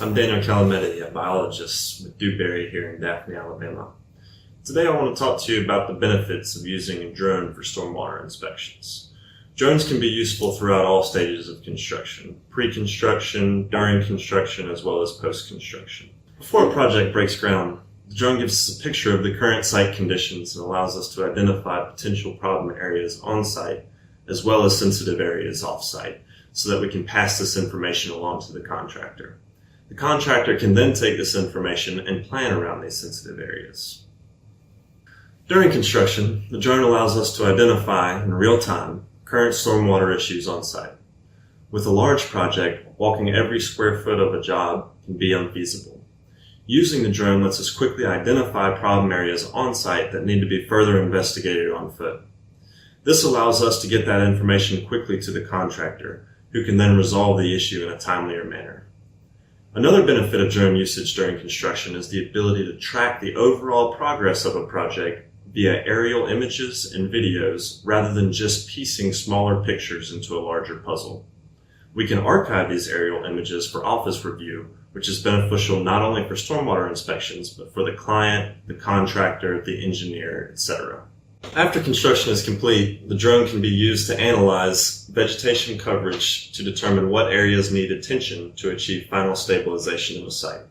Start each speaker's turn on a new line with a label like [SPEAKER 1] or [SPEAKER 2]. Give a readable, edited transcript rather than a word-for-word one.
[SPEAKER 1] I'm Daniel Calametti, a biologist with Dewberry here in Daphne, Alabama. Today I want to talk to you about the benefits of using a drone for stormwater inspections. Drones can be useful throughout all stages of construction, pre-construction, during construction, as well as post-construction. Before a project breaks ground, the drone gives us a picture of the current site conditions and allows us to identify potential problem areas on-site, as well as sensitive areas off-site, so that we can pass this information along to the contractor. The contractor can then take this information and plan around these sensitive areas. During construction, the drone allows us to identify in real time current stormwater issues on site. With a large project, walking every square foot of a job can be unfeasible. Using the drone lets us quickly identify problem areas on site that need to be further investigated on foot. This allows us to get that information quickly to the contractor, who can then resolve the issue in a timelier manner. Another benefit of drone usage during construction is the ability to track the overall progress of a project via aerial images and videos rather than just piecing smaller pictures into a larger puzzle. We can archive these aerial images for office review, which is beneficial not only for stormwater inspections, but for the client, the contractor, the engineer, etc. After construction is complete, the drone can be used to analyze vegetation coverage to determine what areas need attention to achieve final stabilization of a site.